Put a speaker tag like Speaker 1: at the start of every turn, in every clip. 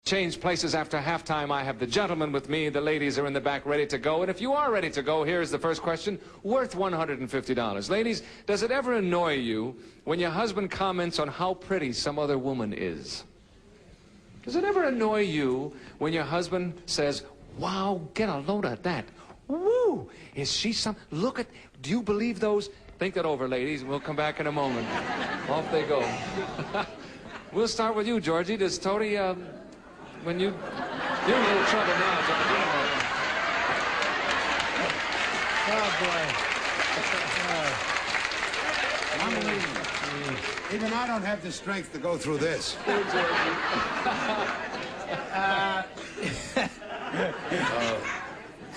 Speaker 1: Change places after halftime. I have the gentlemen with me. The ladies are in the back ready to go. And if you are ready to go, here's the first question, worth $150. Ladies, does it ever annoy you when your husband comments on how pretty some other woman is? Does it ever annoy you when your husband says, wow, get a load of that. Woo! Is she some... Look at... Do you believe those? Think that over, ladies, and we'll come back in a moment. Off they go. We'll start with you, Georgie. Does Tony... When you're in a little trouble now, Georgie.
Speaker 2: Oh, boy. Even I don't have the strength to go through this.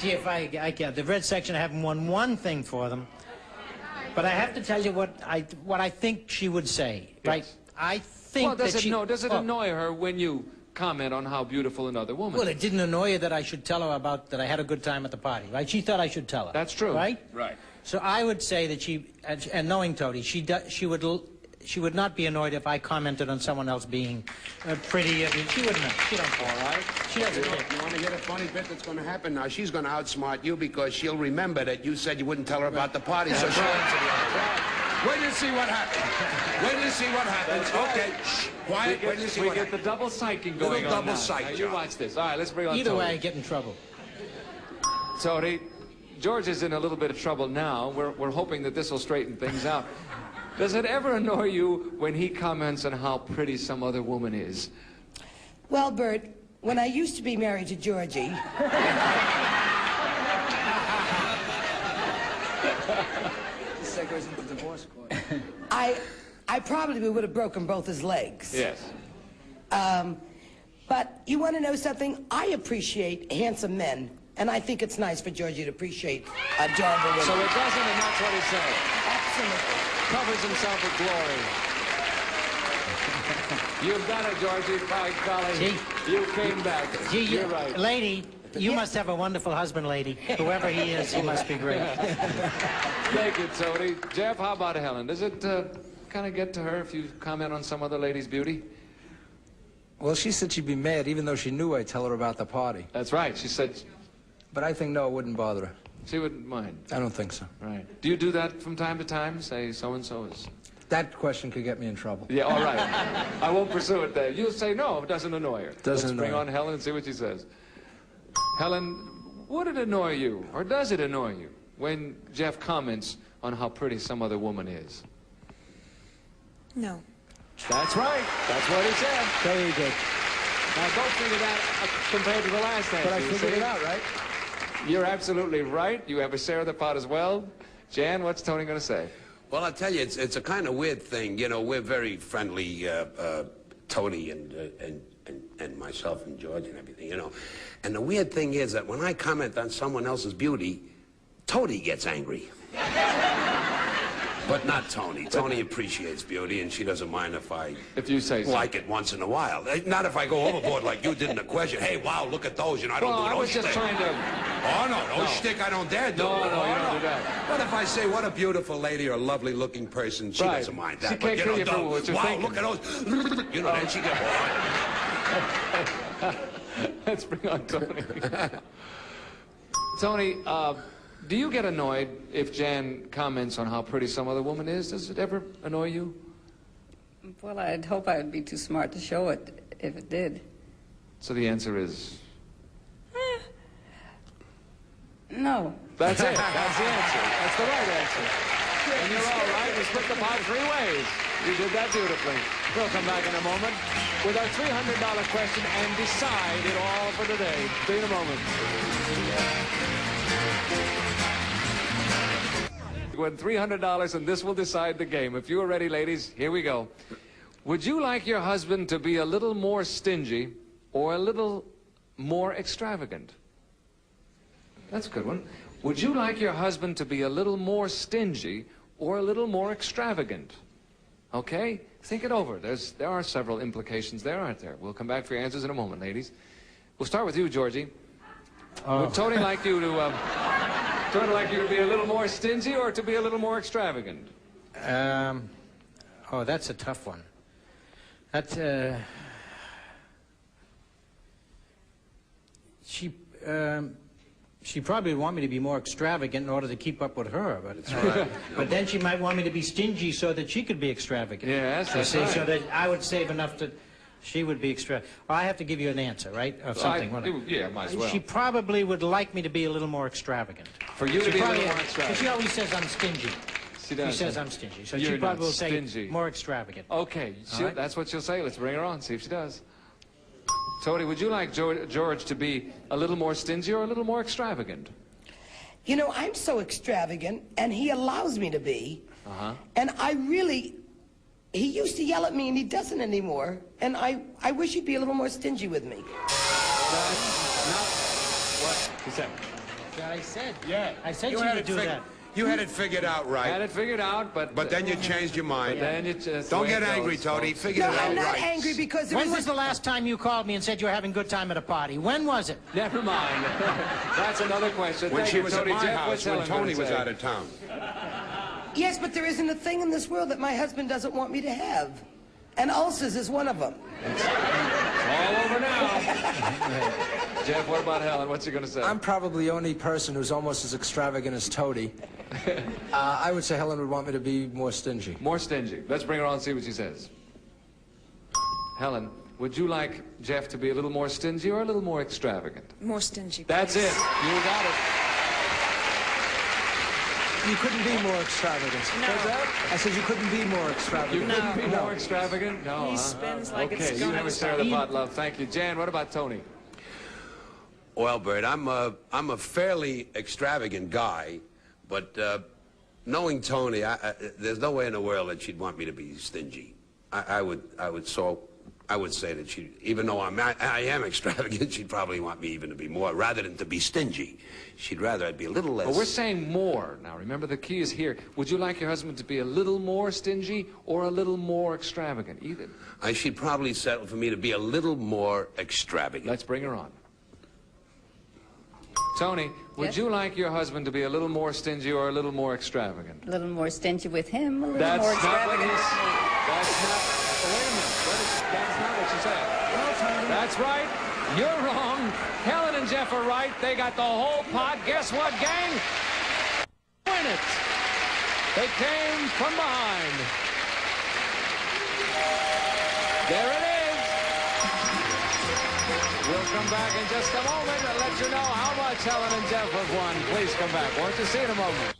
Speaker 3: Gee, if I can, the red section, I haven't won one thing for them. But I have to tell you what I think she would say, right?
Speaker 1: Yes.
Speaker 3: I think
Speaker 1: does it annoy her when you comment on how beautiful another woman
Speaker 3: Well,
Speaker 1: is?
Speaker 3: it didn't annoy her that I should tell her about that I had a good time at the party, right? She thought I should tell her.
Speaker 1: That's true.
Speaker 3: Right?
Speaker 1: Right.
Speaker 3: So I would say that she, and knowing Tony, she would not be annoyed if I commented on someone else being pretty. I mean, she wouldn't. She don't care.
Speaker 2: All right.
Speaker 3: She doesn't care.
Speaker 2: You want to hear a funny bit that's going to happen now? She's going to outsmart you because she'll remember that you said you wouldn't tell her about the party, so she'll answer the other way. Wait till you see what happens. Wait till you see what happens. Okay. Shh. Quiet. Wait till you see what happens.
Speaker 1: We get the double psyching going on
Speaker 2: double
Speaker 1: now.
Speaker 2: psych,
Speaker 1: Now, you watch this. All right, let's bring on
Speaker 3: Either
Speaker 1: Tony.
Speaker 3: way, I get in trouble.
Speaker 1: Tony, George is in a little bit of trouble now. We're hoping that this will straighten things out. Does it ever annoy you when he comments on how pretty some other woman is?
Speaker 4: Well, Bert, when I used to be married to Georgie...
Speaker 5: This goes into divorce court.
Speaker 4: I probably would have broken both his legs.
Speaker 1: Yes.
Speaker 4: But you want to know something? I appreciate handsome men, and I think it's nice for Georgie to appreciate adorable women.
Speaker 1: So it doesn't, and that's what he said.
Speaker 4: Absolutely.
Speaker 1: Covers himself with glory. You've done it, Georgie. By golly,
Speaker 3: Gee.
Speaker 1: you came back.
Speaker 3: Gee,
Speaker 1: You're right.
Speaker 3: Lady, you must have a wonderful husband, lady. Whoever he is, he must be great.
Speaker 1: Thank you, Tony. Jeff, how about Helen? Does it kind of get to her if you comment on some other lady's beauty?
Speaker 5: Well, she said she'd be mad even though she knew I'd tell her about the party.
Speaker 1: That's right. She said
Speaker 5: But I think, no, it wouldn't bother her.
Speaker 1: she wouldn't mind.
Speaker 5: I don't think so.
Speaker 1: Right. Do you do that from time to time? Say so-and-so is...
Speaker 5: That question could get me in trouble.
Speaker 1: Yeah, all right. I won't pursue it then. You'll say no if it doesn't annoy her.
Speaker 5: Doesn't
Speaker 1: Let's bring
Speaker 5: annoy
Speaker 1: on Helen and see what she says. Helen, would it annoy you, or does it annoy you, when Jeff comments on how pretty some other woman is?
Speaker 6: No.
Speaker 1: That's right. That's what he said.
Speaker 5: Very good.
Speaker 1: Now, don't figure that compared to the last answer.
Speaker 5: But I
Speaker 1: you
Speaker 5: figured
Speaker 1: see?
Speaker 5: it out, right?
Speaker 1: You're absolutely right. You have a share of the pot as well. Jan, what's Tony going to say?
Speaker 2: Well, I'll tell you, it's a kind of weird thing. You know, we're very friendly, Tony and myself and George and everything, you know. And the weird thing is that when I comment on someone else's beauty, Tony gets angry. But not Tony. Tony appreciates beauty, and she doesn't mind if
Speaker 1: you say so.
Speaker 2: Like it once in a while. Not if I go overboard like you did in the question. Hey, wow, look at those. You know, I don't do no
Speaker 1: I was just
Speaker 2: shtick.
Speaker 1: trying to...
Speaker 2: Oh, no shtick I don't dare do.
Speaker 1: No, you don't do that.
Speaker 2: But if I say, what a beautiful lady or a lovely-looking person, she doesn't mind that.
Speaker 1: She can't kill you for what you're
Speaker 2: wow,
Speaker 1: thinking.
Speaker 2: look at those. You know, then she gets bored.
Speaker 1: Let's bring on Tony. Tony, do you get annoyed if Jan comments on how pretty some other woman is? Does it ever annoy you?
Speaker 6: Well, I'd hope I would be too smart to show it if it did.
Speaker 1: So the answer is...
Speaker 6: No.
Speaker 1: That's it. That's the answer. That's the right answer. And you're all right. We split the pot 3 ways. You did that beautifully. We'll come back in a moment with our $300 question and decide it all for today. See you in a moment. Win $300, and this will decide the game. If you are ready, ladies, here we go. Would you like your husband to be a little more stingy or a little more extravagant? That's a good one. Would you like your husband to be a little more stingy or a little more extravagant? Okay? Think it over. There are several implications there, aren't there? We'll come back for your answers in a moment, ladies. We'll start with you, Georgie. Would Tony like you to... Tony like you to be a little more stingy or to be a little more extravagant?
Speaker 3: Oh, that's a tough one. That, She probably would want me to be more extravagant in order to keep up with her, but then she might want me to be stingy so that she could be extravagant.
Speaker 1: Yes, that's
Speaker 3: see,
Speaker 1: right.
Speaker 3: so that I would save enough to, she would be extravagant. Well, I have to give you an answer, right, of something.
Speaker 1: Yeah, might as well.
Speaker 3: She probably would like me to be a little more extravagant.
Speaker 1: For you to be a little more extravagant.
Speaker 3: She always says I'm stingy.
Speaker 1: She does.
Speaker 3: She says I'm stingy, so
Speaker 1: You're
Speaker 3: she probably
Speaker 1: not
Speaker 3: will say
Speaker 1: stingy.
Speaker 3: more extravagant.
Speaker 1: Okay,
Speaker 3: right.
Speaker 1: that's what she'll say. Let's bring her on, see if she does. Tony, would you like George to be a little more stingy or a little more extravagant?
Speaker 4: You know, I'm so extravagant, and he allows me to be. And I really, he used to yell at me, and he doesn't anymore. And I wish he'd be a little more stingy with me.
Speaker 1: That's not what she said.
Speaker 3: I said.
Speaker 2: Yeah.
Speaker 3: I said
Speaker 2: You
Speaker 3: she
Speaker 2: had
Speaker 3: would
Speaker 2: it
Speaker 3: do
Speaker 2: fig-
Speaker 3: that.
Speaker 2: You had it figured out right.
Speaker 1: Had it figured out,
Speaker 2: But then you changed your mind.
Speaker 1: Then you just
Speaker 2: Don't get angry, Tony. Figure
Speaker 4: No,
Speaker 2: it out
Speaker 4: I'm not
Speaker 2: right.
Speaker 4: angry because there
Speaker 3: When was
Speaker 4: was
Speaker 3: the last time you called me and said you were having a good time at a party? When was it?
Speaker 1: Never mind. That's another question.
Speaker 2: When
Speaker 1: Thank
Speaker 2: she
Speaker 1: you,
Speaker 2: was
Speaker 1: Tony.
Speaker 2: at my
Speaker 1: Jeff,
Speaker 2: house,
Speaker 1: what's
Speaker 2: when
Speaker 1: Helen
Speaker 2: Tony
Speaker 1: gonna
Speaker 2: was
Speaker 1: say?
Speaker 2: out of town.
Speaker 4: Yes, but there isn't a thing in this world that my husband doesn't want me to have. And ulcers is one of them.
Speaker 1: It's all over now. Jeff, what about Helen? What's she going to say?
Speaker 5: I'm probably the only person who's almost as extravagant as Toady. I would say Helen would want me to be more stingy.
Speaker 1: More stingy. Let's bring her on and see what she says. Helen, would you like Jeff to be a little more stingy or a little more extravagant?
Speaker 7: More stingy, please.
Speaker 1: That's it. You got it.
Speaker 5: You couldn't be more extravagant.
Speaker 7: No.
Speaker 1: What's that?
Speaker 5: I said you couldn't be more
Speaker 1: You
Speaker 5: extravagant.
Speaker 1: couldn't be
Speaker 5: No.
Speaker 1: more extravagant? No.
Speaker 7: He spends like
Speaker 1: okay,
Speaker 7: it's
Speaker 1: you
Speaker 7: gone
Speaker 1: never
Speaker 7: out of
Speaker 1: share
Speaker 7: style.
Speaker 1: the pot, love. Thank you. Jan, what about Tony?
Speaker 2: Well, Bert, I'm a fairly extravagant guy, but knowing Tony, there's no way in the world that she'd want me to be stingy. I would say that she, even though I am extravagant, she'd probably want me even to be more, rather than to be stingy. She'd rather I'd be a little less.
Speaker 1: Well, we're saying more. Now, remember, the key is here. Would you like your husband to be a little more stingy or a little more extravagant? Either.
Speaker 2: She'd probably settle for me to be a little more extravagant.
Speaker 1: Let's bring her on. Tony, would
Speaker 6: Yes?
Speaker 1: you like your husband to be a little more stingy or a little more extravagant?
Speaker 6: A little more stingy with him, a little
Speaker 1: That's
Speaker 6: more
Speaker 1: not what
Speaker 6: extravagant
Speaker 1: he's...
Speaker 6: with me.
Speaker 1: That's not... Wait a minute. That's not what she said. That's right. You're wrong. Helen and Jeff are right. They got the whole pot. Guess what, gang? Win it. They came from behind. There it is. We'll come back in just a moment and let you know how much Helen and Jeff have won. Please come back. Won't you see in a moment?